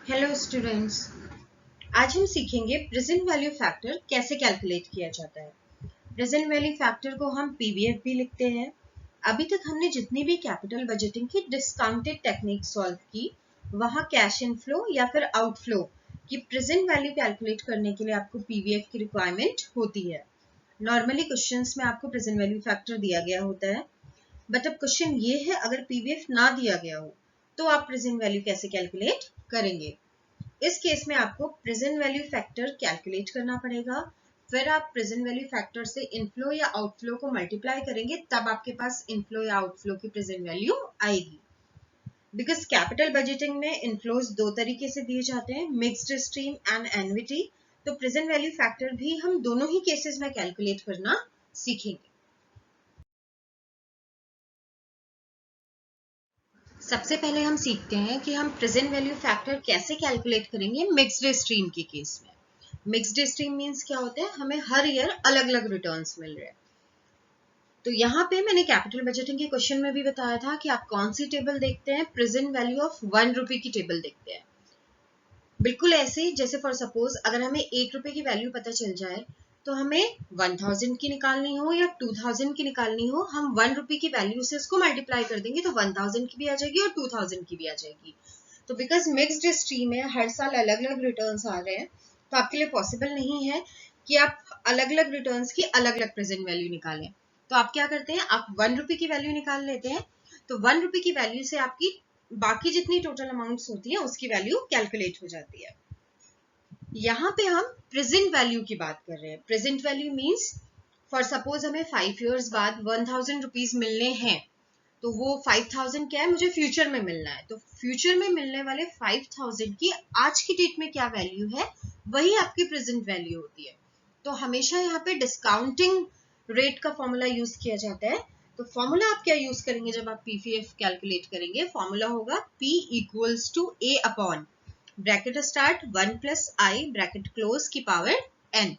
Hello students, आज हम सीखेंगे प्रेजेंट वैल्यू फैक्टर कैसे कैलकुलेट किया जाता है। प्रेजेंट वैल्यू फैक्टर को हम पीवीएफ भी लिखते हैं। अभी तक हमने जितनी भी कैपिटल बजटिंग की डिस्काउंटेड टेक्निक सॉल्व की, वहां कैश इनफ्लो या फिर आउटफ्लो की प्रेजेंट वैल्यू कैलकुलेट करने के लिए आपको पीवीएफ की रिक्वायरमेंट होती है। नॉर्मली क्वेश्चंस में आपको प्रेजेंट वैल्यू फैक्टर दिया गया होता है, बट अब क्वेश्चन ये है अगर पीवीएफ ना दिया गया हो तो आप प्रेजेंट वैल्यू कैसे कैलकुलेट करेंगे। इस केस में आपको प्रेजेंट वैल्यू फैक्टर कैलकुलेट करना पड़ेगा। फिर आप प्रेजेंट वैल्यू फैक्टर से इनफ्लो या आउटफ्लो को मल्टीप्लाई करेंगे, तब आपके पास इनफ्लो या आउटफ्लो की प्रेजेंट वैल्यू आएगी। बिकॉज कैपिटल बजटिंग में इनफ्लोज दो तरीके से दिए जाते हैं, मिक्स्ड स्ट्रीम एंड एन्युटी। तो प्रेजेंट वैल्यू फैक्टर भी हम दोनों ही केसेस में कैलकुलेट करना सीखेंगे। सबसे पहले हम सीखते हैं कि हम प्रेजेंट वैल्यू फैक्टर कैसे कैलकुलेट करेंगे मिक्स्ड स्ट्रीम के केस में। मिक्स्ड स्ट्रीम मींस क्या होता है, हमें हर ईयर अलग अलग रिटर्न्स मिल रहे हैं। तो यहाँ पे मैंने कैपिटल बजटिंग के क्वेश्चन में भी बताया था कि आप कौन सी टेबल देखते हैं, प्रेजेंट वैल्यू ऑफ 1 रुपए की टेबल देखते हैं। बिल्कुल ऐसे ही जैसे फॉर सपोज अगर हमें 1 रुपए की वैल्यू पता चल जाए तो हमें 1000 की निकालनी हो या 2000 की निकालनी हो, हम 1 रुपए की वैल्यू से उसको मल्टीप्लाई कर देंगे तो 1000 की भी आ जाएगी और 2000 की भी आ जाएगी। तो बिकॉज मिक्स्ड स्ट्रीम है, हर साल अलग अलग रिटर्न्स आ रहे हैं, तो आपके लिए पॉसिबल नहीं है कि आप अलग अलग रिटर्न्स की अलग अलग प्रेजेंट वैल्यू निकालें। तो आप क्या करते हैं, आप 1 रुपए की वैल्यू निकाल लेते हैं। तो 1 रुपए की वैल्यू से आपकी बाकी जितनी टोटल अमाउंट्स होती है उसकी वैल्यू कैलकुलेट हो जाती है। यहाँ पे हम प्रेजेंट वैल्यू की बात कर रहे हैं। Present value means for suppose हमें 5 इयर्स बाद 1000 रुपीज मिलने हैं, तो वो 5000 क्या है, मुझे फ्यूचर में मिलना है। तो फ्यूचर में मिलने वाले 5000 की आज की डेट में क्या वैल्यू है, वही आपकी प्रेजेंट वैल्यू होती है। तो हमेशा यहाँ पे डिस्काउंटिंग रेट का फॉर्मूला यूज किया जाता है। तो फॉर्मूला आप क्या यूज करेंगे जब आप पीवीएफ कैलकुलेट करेंगे, फॉर्मूला होगा P equals to A upon bracket start 1 plus i bracket close की power n।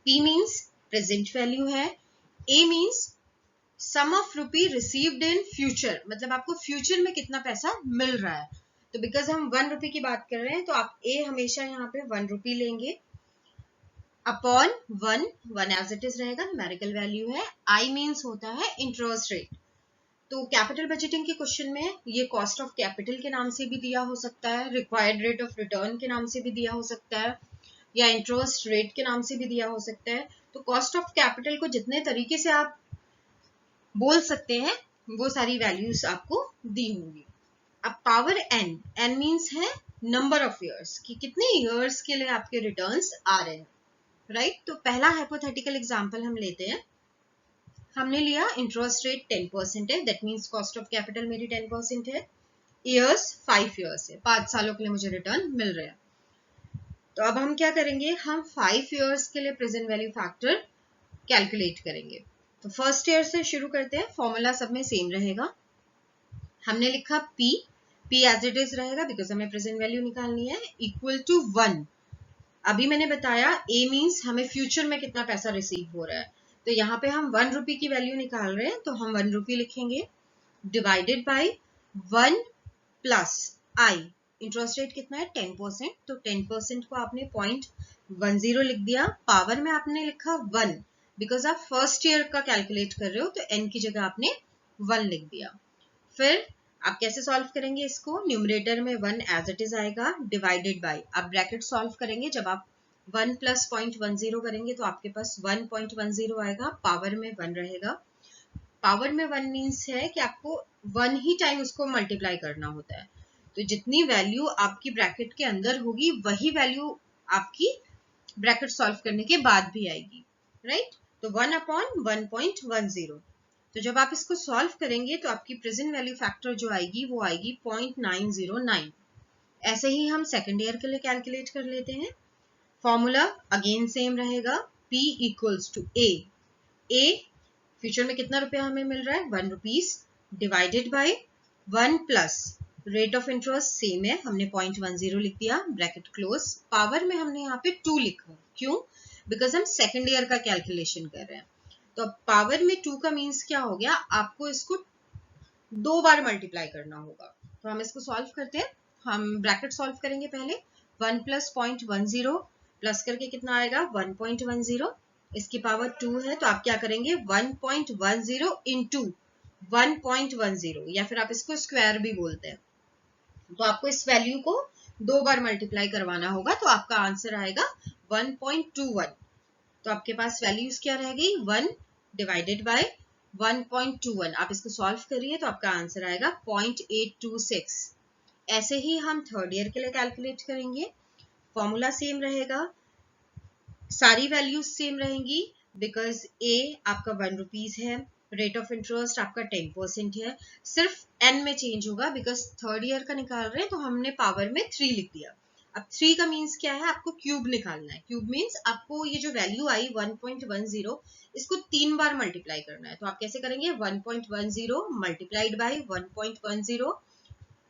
P means present value है, A means sum of rupee received in future, मतलब आपको फ्यूचर में कितना पैसा मिल रहा है। तो बिकॉज हम 1 रुपए की बात कर रहे हैं तो आप ए हमेशा यहाँ पे 1 रुपी लेंगे अपॉन 1 एज इट इज रहेगा, न्यूमेरिकल वैल्यू है। आई मीन्स होता है इंटरेस्ट रेट। तो कैपिटल बजटिंग के क्वेश्चन में ये कॉस्ट ऑफ कैपिटल के नाम से भी दिया हो सकता है, रिक्वायर्ड रेट ऑफ रिटर्न के नाम से भी दिया हो सकता है, या इंटरेस्ट रेट के नाम से भी दिया हो सकता है। तो कॉस्ट ऑफ कैपिटल को जितने तरीके से आप बोल सकते हैं वो सारी वैल्यूज आपको दी होंगी। अब पावर एन, एन मीन्स है नंबर ऑफ इयर्स, कि कितने इयर्स के लिए आपके रिटर्न्स आ रहे हैं, राइट। तो पहला हाइपोथेटिकल एग्जांपल हम लेते हैं। हमने लिया इंटरेस्ट रेट 10% है, that means cost of capital मेरी 10% है। इयर्स 5 इयर्स है, 5 सालों के लिए मुझे रिटर्न मिल रहा है। तो अब हम क्या करेंगे, हम 5 इयर्स के लिए प्रेजेंट वैल्यू फैक्टर कैलकुलेट करेंगे। तो फर्स्ट ईयर से शुरू करते हैं, फॉर्मूला सब में सेम रहेगा। हमने लिखा P एज इट इज रहेगा बिकॉज हमें प्रेजेंट वैल्यू निकालनी है, इक्वल टू 1। अभी मैंने बताया A मीन्स हमें फ्यूचर में कितना पैसा रिसीव हो रहा है, तो यहाँ पे हम 1 रुपए की वैल्यू निकाल रहे हैं तो हम 1 रुपए लिखेंगे, divided by 1 plus I, interest rate कितना है 10%, तो 10% को आपने 0.10 लिख दिया, पावर में आपने लिखा 1 बिकॉज आप फर्स्ट ईयर का कैलकुलेट कर रहे हो, तो n की जगह आपने 1 लिख दिया। फिर आप कैसे सॉल्व करेंगे इसको, न्यूमरेटर में 1 एज इट इज आएगा, डिवाइडेड बाय, आप ब्रैकेट सॉल्व करेंगे, जब आप 1 प्लस 0.10 करेंगे तो आपके पास 1.10 आएगा, पावर में 1 रहेगा। पावर में 1 मीन्स है कि आपको 1 ही टाइम उसको मल्टीप्लाई करना होता है, तो जितनी वैल्यू आपकी ब्रैकेट के अंदर होगी वही वैल्यू आपकी ब्रैकेट सॉल्व करने के बाद भी आएगी, राइट। तो 1 अपॉन 1.10। तो जब आप इसको सॉल्व करेंगे तो आपकी प्रेजेंट वैल्यू फैक्टर जो आएगी वो आएगी 0.909। ऐसे ही हम सेकेंड ईयर के लिए कैलकुलेट कर लेते हैं। फॉर्मूला अगेन सेम रहेगा, P equals to A। A future में कितना रुपया हमें मिल रहा है 1 rupees, divided by 1 plus rate of interest same है, हमने 0.10 लिख दिया, ब्रैकेट क्लोज, पावर में हमने यहाँ पे 2 लिखा, क्यों, बिकॉज हम सेकेंड ईयर का कैलकुलेशन कर रहे हैं। तो पावर में 2 का मीन्स क्या हो गया, आपको इसको 2 बार मल्टीप्लाई करना होगा। तो हम इसको सॉल्व करते हैं। हम ब्रैकेट सॉल्व करेंगे पहले। 1 प्लस 0.10 प्लस करके कितना आएगा 1.10, इसकी पावर 2 है तो आप क्या करेंगे 1.10 इंटू 1.10, या फिर आप इसको स्क्वायर भी बोलते हैं। तो आपको इस वैल्यू को 2 बार मल्टीप्लाई करवाना होगा तो आपका आंसर आएगा 1.21। तो आपके पास वैल्यूज क्या रह गई 1 डिवाइडेड बाय 1.21। आप इसको सॉल्व करिए तो आपका आंसर आएगा 0.826। ऐसे ही हम थर्ड ईयर के लिए कैलकुलेट करेंगे। फॉर्मूला सेम रहेगा, सारी वैल्यूज सेम रहेंगी, बिकॉज ए आपका 1 रुपीज है, रेट ऑफ इंटरेस्ट आपका 10% है, सिर्फ एन में चेंज होगा बिकॉज थर्ड ईयर का निकाल रहे हैं तो हमने पावर में 3 लिख दिया। अब 3 का मीन्स क्या है, आपको क्यूब निकालना है। क्यूब मीन्स आपको ये जो वैल्यू आई 1.10 इसको 3 बार मल्टीप्लाई करना है। तो आप कैसे करेंगे 1.10 multiplied by 1.10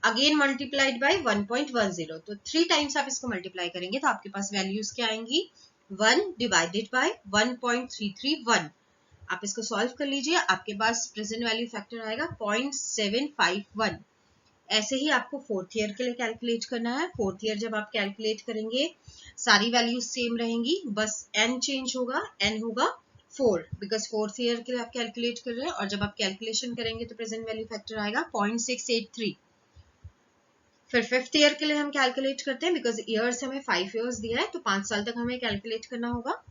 again multiplied by 1.10। तो 3 टाइम्स आप इसको मल्टीप्लाई करेंगे तो आपके पास वैल्यूज क्या आएंगी 1 डिवाइडेड बाय 1.331। आप इसको सॉल्व कर लीजिए, आपके पास प्रेजेंट वैल्यू फैक्टर आएगा 0.751। ऐसे ही आपको फोर्थ ईयर के लिए कैलकुलेट करना है। फोर्थ ईयर जब आप कैलकुलेट करेंगे सारी वैल्यूज सेम रहेंगी, बस एन चेंज होगा, एन होगा 4 बिकॉज फोर्थ ईयर के लिए आप कैलकुलेट कर रहे हैं। और जब आप कैलकुलेशन करेंगे तो प्रेजेंट वैल्यू फैक्टर आएगा 0.683। फिर फिफ्थ ईयर के लिए हम कैलकुलेट करते हैं, बिकॉज ईयर्स हमें 5 ईयर्स दिया है तो 5 साल तक हमें कैलकुलेट करना होगा।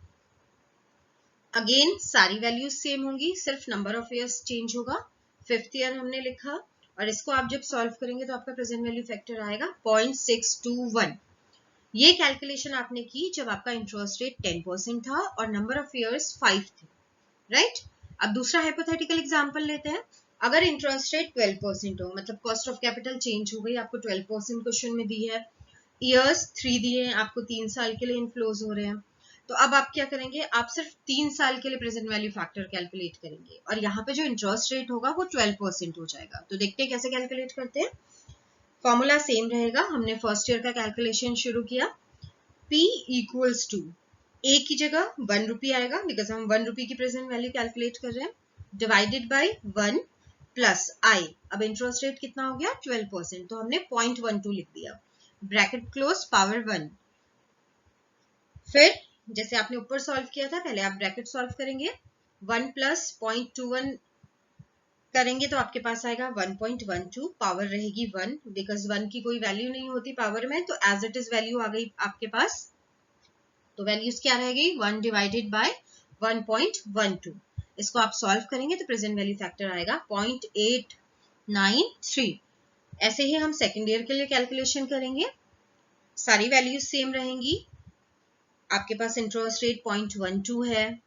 अगेन सारी वैल्यूज सेम होंगी, सिर्फ नंबर ऑफ ईयर्स चेंज होगा। फिफ्थ ईयर हमने लिखा और इसको आप जब सॉल्व करेंगे तो आपका प्रेजेंट वैल्यू फैक्टर आएगा 0.621। ये कैलकुलेशन आपने की जब आपका इंटरेस्ट रेट 10% था और नंबर ऑफ ईयर्स 5 थे, राइट। अब दूसरा हाइपोथेटिकल एग्जांपल लेते हैं। अगर इंटरेस्ट रेट 12% हो, मतलब कॉस्ट ऑफ कैपिटल चेंज हो गई, आपको 12% क्वेश्चन में दी है, ईयर्स 3 दिए हैं, आपको 3 साल के लिए इनफ्लोज हो रहे हैं, तो अब आप क्या करेंगे, आप सिर्फ 3 साल के लिए प्रेजेंट वैल्यू फैक्टर कैलकुलेट करेंगे और यहाँ पे जो इंटरेस्ट रेट होगा वो 12% हो जाएगा। तो देखते हैं कैसे कैलकुलेट करते हैं। फॉर्मूला सेम रहेगा, हमने फर्स्ट ईयर का कैलकुलेशन शुरू किया। P इक्वल्स टू ए की जगह 1 रुपी आएगा बिकॉज हम 1 रुपी की प्रेजेंट वैल्यू कैलकुलेट कर रहे हैं, डिवाइडेड बाय 1 प्लस आई। अब इंटरेस्ट रेट कितना हो गया 12%, तो हमने 0.12 लिख दिया, ब्रैकेट क्लोज, पावर 1। फिर जैसे आपने ऊपर सॉल्व किया था, पहले आप ब्रैकेट सॉल्व करेंगे, 1 प्लस 0.21 करेंगे तो आपके पास आएगा 1.12, पावर रहेगी 1 बिकॉज 1 की कोई वैल्यू नहीं होती पावर में, तो एज इट इज वैल्यू आ गई आपके पास। तो वैल्यूज क्या रह गई 1 डिवाइडेड बाय 1.12। इसको आप सॉल्व करेंगे तो प्रेजेंट वैल्यू फैक्टर आएगा 0.893। ऐसे ही हम सेकेंड ईयर के लिए कैलकुलेशन करेंगे, सारी वैल्यूज सेम रहेंगी। आपके पास इंटरेस्ट रेट 0.12 है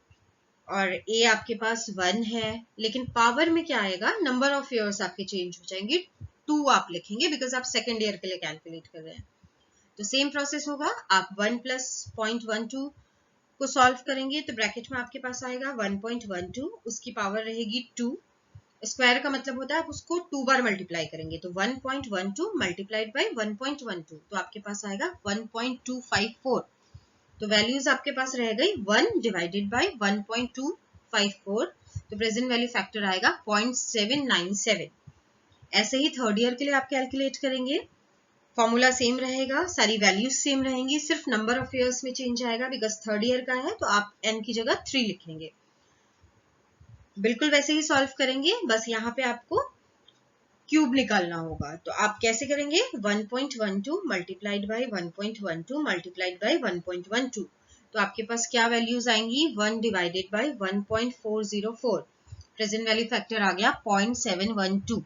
और ए आपके पास 1 है, लेकिन पावर में क्या आएगा, नंबर ऑफ ईयर्स आपके चेंज हो जाएंगे, 2 आप लिखेंगे बिकॉज आप सेकेंड ईयर के लिए कैलकुलेट कर रहे हैं। तो सेम प्रोसेस होगा, आप 1 प्लस 0.12 को सॉल्व करेंगे तो ब्रैकेट में आपके पास आएगा 1.12, उसकी पावर रहेगी 2। स्क्वायर का मतलब होता है आप उसको 2 बार मल्टीप्लाई करेंगे, तो 1.12 मल्टीप्लाइड बाय 1.12 तो आपके पास आएगा 1.254। तो वैल्यूज आपके पास रह गई 1 डिवाइडेड बाय 1.254, तो प्रेजेंट वैल्यू फैक्टर आएगा 0.797। ऐसे ही थर्ड ईयर के लिए आप कैलकुलेट करेंगे, फॉर्मूला सेम रहेगा, सारी वैल्यूज सेम रहेंगी, सिर्फ नंबर ऑफ ईयर्स में चेंज आएगा बिकॉज थर्ड ईयर का है तो आप n की जगह 3 लिखेंगे। बिल्कुल वैसे ही सॉल्व करेंगे, बस यहाँ पे आपको क्यूब निकालना होगा। तो आप कैसे करेंगे 1.12 मल्टीप्लाइड बाय 1.12 मल्टीप्लाइड बाय 1.12, तो आपके पास क्या वैल्यूज आएंगी 1 divided by 1.404, present value factor आ गया 0.712।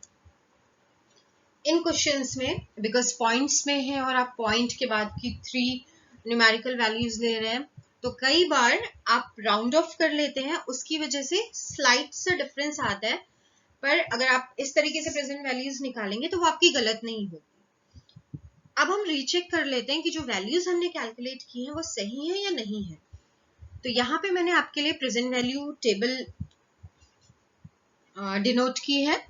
इन क्वेश्चंस में बिकॉज पॉइंट्स में है और आप पॉइंट के बाद की 3 न्यूमेरिकल वैल्यूज ले रहे हैं, तो कई बार आप राउंड ऑफ कर लेते हैं, उसकी वजह से स्लाइट सा डिफरेंस आता है, पर अगर आप इस तरीके से प्रेजेंट वैल्यूज निकालेंगे तो वो आपकी गलत नहीं होगी। अब हम रीचेक कर लेते हैं कि जो वैल्यूज हमने कैलकुलेट की हैं वो सही है या नहीं है। तो यहाँ पे मैंने आपके लिए प्रेजेंट वैल्यू टेबल डिनोट की है।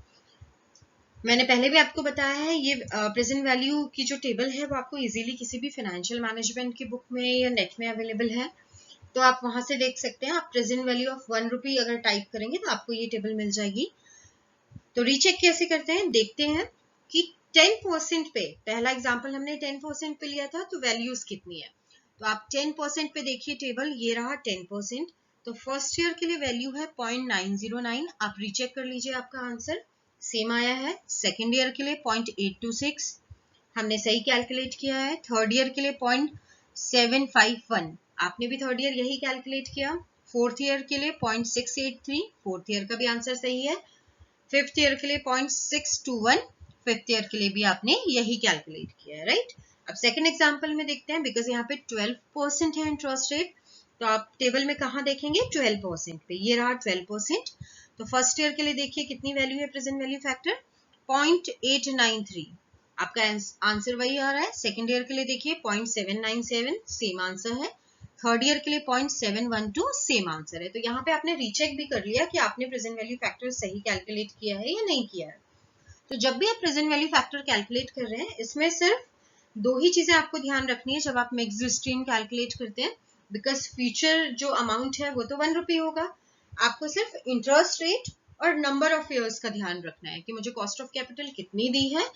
मैंने पहले भी आपको बताया है, ये प्रेजेंट वैल्यू की जो टेबल है वो आपको इजीली किसी भी फाइनेंशियल मैनेजमेंट की बुक में या नेट में अवेलेबल है, तो आप वहां से देख सकते हैं। आप प्रेजेंट वैल्यू ऑफ 1 रुपी अगर टाइप करेंगे तो आपको ये टेबल मिल जाएगी। तो रीचेक कैसे करते हैं देखते हैं कि 10% पे, पहला एग्जांपल हमने 10% पे लिया था, तो वैल्यूज कितनी है? तो आप 10% पे देखिए टेबल, ये रहा 10%। तो फर्स्ट ईयर के लिए वैल्यू है 0.909। आप रीचेक कर लीजिए, आपका आंसर सेम आया है। सेकेंड ईयर के लिए 0.826, हमने सही कैलकुलेट किया है। थर्ड ईयर के लिए 0.751, आपने भी थर्ड ईयर यही कैलकुलेट किया। फोर्थ ईयर के लिए 0.683, फोर्थ ईयर का भी आंसर सही है। फिफ्थ ईयर के लिए 0.621, फिफ्थ ईयर के लिए भी आपने यही कैलकुलेट किया है, राइट। अब सेकंड एग्जांपल में देखते हैं, बिकॉज यहाँ पे 12% है इंटरेस्ट रेट, तो आप टेबल में कहाँ देखेंगे? 12% पे, ये रहा 12%। तो फर्स्ट ईयर के लिए देखिए कितनी वैल्यू है प्रेजेंट वैल्यू फैक्टर? 0.893, आपका आंसर वही आ रहा है। सेकेंड ईयर के लिए देखिए 0.797, सेम आंसर है। थर्ड ईयर के लिए 0.712, सेम आंसर है। तो यहाँ पे आपने रीचेक भी कर लिया कि आपने प्रेजेंट वैल्यू फैक्टर सही कैलकुलेट किया है या नहीं किया है। तो जब भी आप प्रेजेंट वैल्यू फैक्टर कैलकुलेट कर रहे हैं, इसमें सिर्फ दो ही चीजें आपको ध्यान रखनी है जब आप मिक्स्ड स्ट्रीम कैलकुलेट करते हैं, बिकॉज फ्यूचर जो अमाउंट है वो तो 1 रुपी होगा। आपको सिर्फ इंटरेस्ट रेट और नंबर ऑफ ईयर्स का ध्यान रखना है कि मुझे कॉस्ट ऑफ कैपिटल कितनी दी है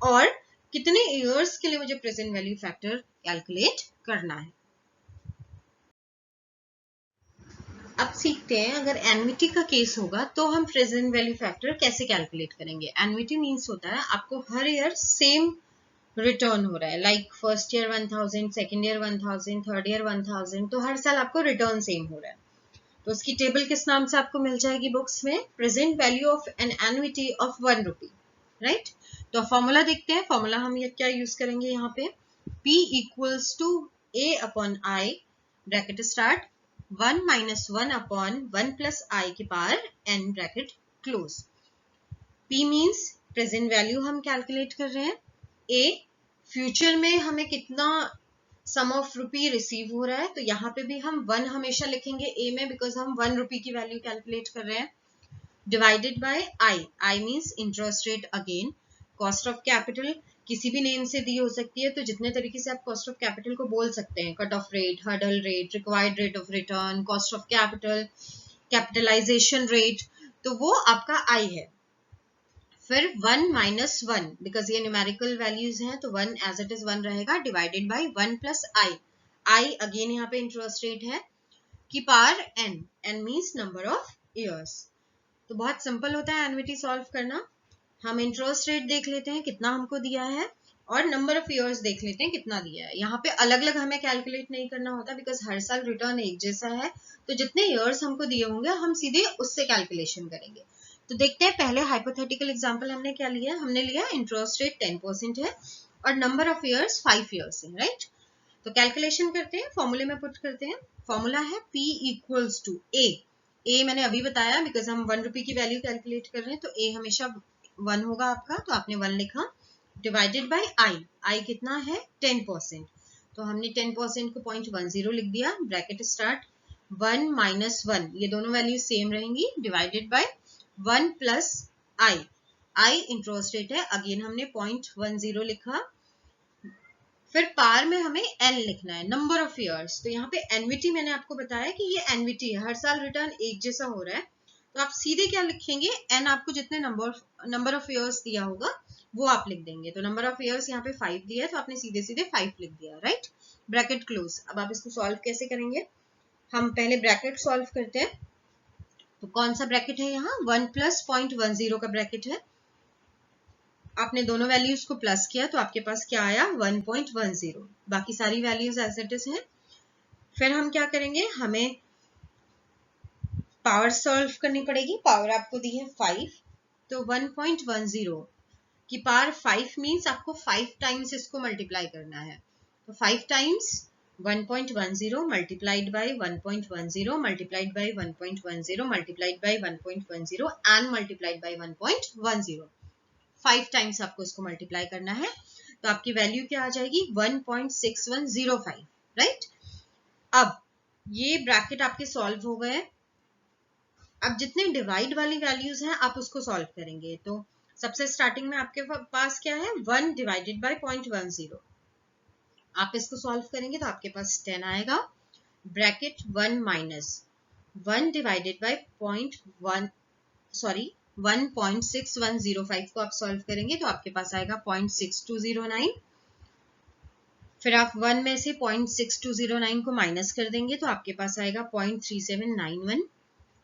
और कितने ईयर्स के लिए मुझे प्रेजेंट वैल्यू फैक्टर कैलकुलेट करना है। अब सीखते हैं, अगर एन्युटी का केस होगा तो हम प्रेजेंट वैल्यू फैक्टर कैसे कैलकुलेट करेंगे। एन्युटी मीन्स होता है आपको हर ईयर सेम रिटर्न हो रहा है, like first year 1000, second year 1000, third year 1000, तो हर साल आपको रिटर्न सेम हो रहा है। तो उसकी टेबल किस नाम से आपको मिल जाएगी बुक्स में? Present value of an annuity of 1 rupee, right. तो फॉर्मूला देखते हैं, फॉर्मूला हम ये क्या यूज करेंगे यहाँ पे? P equals to A upon I, bracket start, 1 minus 1 upon 1 plus I की power n, bracket close. P means present value हम कैलकुलेट कर रहे हैं। A फ्यूचर में हमें कितना सम ऑफ रुपी रिसीव हो रहा है, तो यहाँ पे भी हम 1 हमेशा लिखेंगे A में, बिकॉज हम 1 रुपी की वैल्यू कैलकुलेट कर रहे हैं। Divided by I means interest rate again. Cost of capital किसी भी नेम से दी हो सकती है, तो जितने तरीके से आप कॉस्ट ऑफ कैपिटल को बोल सकते हैं, cut off rate, hurdle rate, required rate of return, cost of capital, capitalisation rate, तो वो आपका I है। फिर 1 माइनस 1, बिकॉज ये न्यूमेरिकल वैल्यूज हैं, तो 1 एज इट इज 1 रहेगा, divided by 1 plus I again यहाँ पे इंटरेस्ट रेट है, की power n means number of years. तो बहुत सिंपल होता है एन्युटी सॉल्व करना। हम इंटरेस्ट रेट देख लेते हैं कितना हमको दिया है, और नंबर ऑफ ईयर्स देख लेते हैं कितना दिया है। यहाँ पे अलग अलग हमें कैलकुलेट नहीं करना होता, बिकॉज हर साल रिटर्न एक जैसा है, तो जितने ईयर्स हमको दिए होंगे हम सीधे उससे कैलकुलेशन करेंगे। तो देखते हैं, पहले हाइपोथेटिकल एग्जांपल हमने क्या लिया? हमने लिया इंटरेस्ट रेट 10% है और नंबर ऑफ ईयर्स 5 ईयर्स है, राइट। तो कैलकुलेशन करते हैं, फॉर्मूले में पुट करते हैं। फॉर्मूला है P इक्वल्स टू A मैंने अभी बताया, बिकॉज हम 1 रुपी की वैल्यू कैलकुलेट कर रहे हैं, तो A हमेशा 1 होगा आपका, तो आपने 1 लिखा, डिवाइडेड बाय I कितना है? 10%, तो हमने 10% को 0.10 लिख दिया, ब्रैकेट स्टार्ट, 1 माइनस 1, ये दोनों वैल्यू सेम रहेंगी, divided by 1 plus I interest rate है, अगेन हमने 0.10 लिखा। फिर पार में हमें n लिखना है, नंबर ऑफ ईयर्स। तो यहाँ पे एन्युटी मैंने आपको बताया कि ये एन्युटी है, हर साल रिटर्न एक जैसा हो रहा है, तो आप सीधे क्या लिखेंगे? n आपको जितने नंबर ऑफ ईयर्स दिया होगा वो आप लिख देंगे। तो नंबर ऑफ ईयर्स यहाँ पे 5 दिया है, तो आपने सीधे सीधे 5 लिख दिया, राइट, ब्रैकेट क्लोज। अब आप इसको सॉल्व कैसे करेंगे? हम पहले ब्रैकेट सॉल्व करते हैं। तो कौन सा ब्रैकेट है यहाँ? 1 प्लस 0.10 का ब्रैकेट है। आपने दोनों वैल्यूज को प्लस किया तो आपके पास क्या आया? 1.10, बाकी सारी वैल्यूज एज इट इज हैं। फिर हम क्या करेंगे? हमें पावर सॉल्व करनी पड़ेगी। पावर आपको दी है 5, तो 1.10 की पावर 5 मीन्स आपको 5 टाइम्स इसको मल्टीप्लाई करना है। तो 5 times 1.10 multiplied by 1.10 multiplied by 1.10 multiplied by 1.10 and multiplied by 1.10, 5 times आपको इसको मल्टीप्लाई करना है, तो आपकी वैल्यू क्या आ जाएगी? 1.6105, राइट। अब ये ब्रैकेट आपके सॉल्व हो गए। अब जितने डिवाइड वाली वैल्यूज हैं आप उसको सॉल्व करेंगे। तो सबसे स्टार्टिंग में आपके पास क्या है? 1 डिवाइडेड बाय 0.10, आप इसको सॉल्व करेंगे तो आपके पास 10 आएगा, bracket 1 minus 1 divided bye 0.1, sorry 1.6105 को आप सॉल्व करेंगे तो आपके पास आएगा 0.6209। फिर आप 1 में से 0.6209 को माइनस कर देंगे तो आपके पास आएगा 0.3791।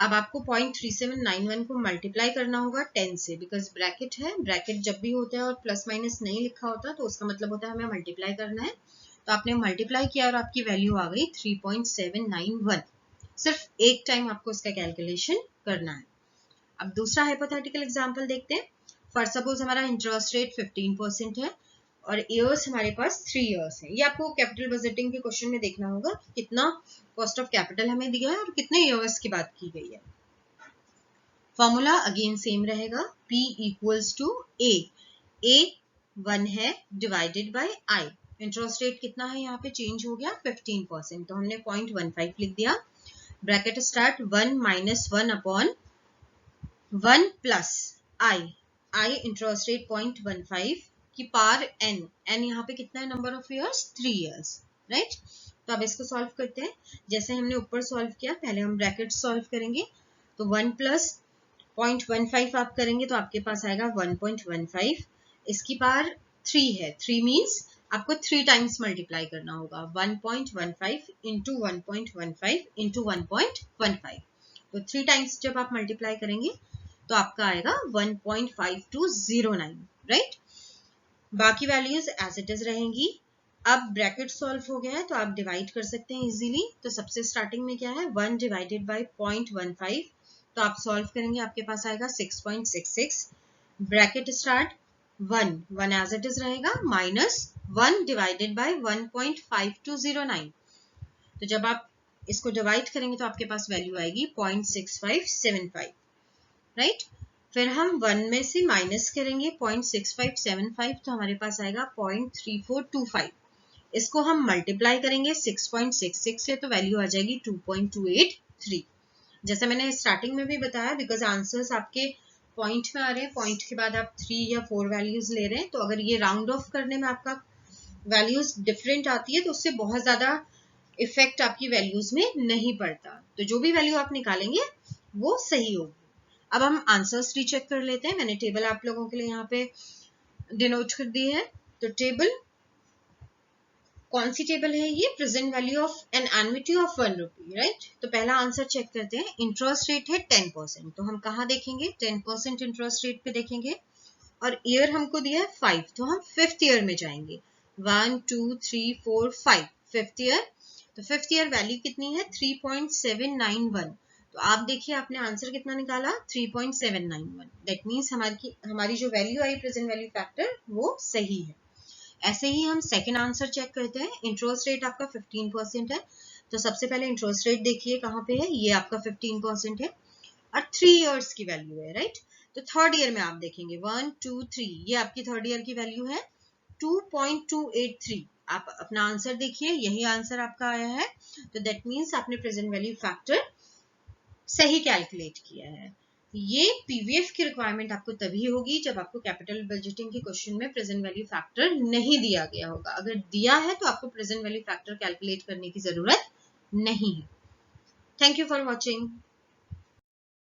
अब आपको 0.3791 को मल्टीप्लाई करना होगा 10 से, बिकॉज ब्रैकेट है, ब्रैकेट जब भी होता है और प्लस माइनस नहीं लिखा होता तो उसका मतलब होता है हमें मल्टीप्लाई करना है। तो आपने मल्टीप्लाई किया और आपकी वैल्यू आ गई 3.791। सिर्फ एक टाइम आपको इसका कैलकुलेशन करना है। अब दूसरा हाइपोथेटिकल एग्जांपल देखते हैं। फॉर सपोज हमारा इंटरेस्ट रेट 15% है और इयर्स हमारे पास 3 इयर्स है। ये आपको कैपिटल बजटिंग के क्वेश्चन में देखना होगा कि कितना कॉस्ट ऑफ कैपिटल हमें दिया है और कितने इयर्स की बात की गई है। फॉर्मूला अगेन सेम रहेगा, P इक्वल्स टू A 1 है divided by I। Interest rate कितना है यहाँ पे चेंज हो गया 15%, तो हमने 0.15 लिख दिया। Bracket start 1 minus 1 upon 1 plus I interest rate 0.15 की पावर n यहाँ पे कितना है number of years 3 years, right. तो अब इसको सॉल्व करते हैं। जैसे हमने ऊपर सॉल्व किया, पहले हम ब्रैकेट सॉल्व करेंगे तो 1 प्लस 0.15 आप करेंगे तो आपके पास आएगा 1.15। इसकी पावर 3 है, 3 मीन्स आपको 3 टाइम्स मल्टीप्लाई करना होगा, 1.15 इंटू 1.15 इंटू 1.15। तो 3 टाइम्स जब आप मल्टीप्लाई करेंगे तो आपका आएगा 1.5209, राइट। बाकी वैल्यूज एज इट इज रहेंगी। अब ब्रैकेट सॉल्व हो गया है तो आप डिवाइड कर सकते हैं इजीली। तो सबसे स्टार्टिंग में क्या है 1 डिवाइडेड बाय 0.15, तो आप सॉल्व करेंगे आपके पास आएगा 6.66। Bracket start 1 as it is रहेगा माइनस 1 डिवाइडेड बाय 1.5209। तो जब आप इसको डिवाइड करेंगे तो आपके पास वैल्यू आएगी 0.6575, राइट। फिर हम 1 में से माइनस करेंगे 0.6575, तो हमारे पास आएगा 0.3425। इसको हम मल्टीप्लाई करेंगे 6.66 से तो वैल्यू आ जाएगी 2.283। जैसे मैंने स्टार्टिंग में भी बताया, बिकॉज आंसर्स आपके पॉइंट में आ रहे हैं, पॉइंट के बाद आप 3 या 4 वैल्यूज ले रहे हैं, तो अगर ये राउंड ऑफ करने में आपका वैल्यूज डिफरेंट आती है तो उससे बहुत ज्यादा इफेक्ट आपकी वैल्यूज में नहीं पड़ता। तो जो भी वैल्यू आप निकालेंगे वो सही होगी। अब हम आंसर्स रीचेक कर लेते हैं। मैंने टेबल आप लोगों के लिए यहाँ पे डिनोट कर दी है। तो टेबल कौन सी टेबल है ये, present value of an annuity of 1 rupee, right. तो पहला आंसर चेक करते हैं। इंटरेस्ट रेट है 10%, तो हम कहाँ देखेंगे 10% इंटरेस्ट रेट पे देखेंगे, और ईयर हमको दिया है 5, तो हम 5th ईयर में जाएंगे। 1 2 3 4 5 5th ईयर। तो 5th ईयर वैल्यू कितनी है 3.791। तो आप देखिए आपने आंसर कितना निकाला 3.791। दैट मीन्स हमारी जो वैल्यू आई प्रेजेंट वैल्यू फैक्टर वो सही है। ऐसे ही हम सेकंड आंसर चेक करते हैं। इंटरेस्ट रेट आपका 15% है, तो सबसे पहले इंटरेस्ट रेट देखिए कहाँ पे है, ये आपका 15% है और 3 इयर्स की वैल्यू है, राइट। तो थर्ड ईयर में आप देखेंगे 1 2 3, ये आपकी थर्ड ईयर की वैल्यू है 2.283। आप अपना आंसर देखिए, यही आंसर आपका आया है। तो दैट मीन्स आपने प्रेजेंट वैल्यू फैक्टर सही कैलकुलेट किया है। ये पीवीएफ की रिक्वायरमेंट आपको तभी होगी जब आपको कैपिटल बजटिंग के क्वेश्चन में प्रेजेंट वैल्यू फैक्टर नहीं दिया गया होगा। अगर दिया है तो आपको प्रेजेंट वैल्यू फैक्टर कैलकुलेट करने की जरूरत नहीं है। Thank you for watching.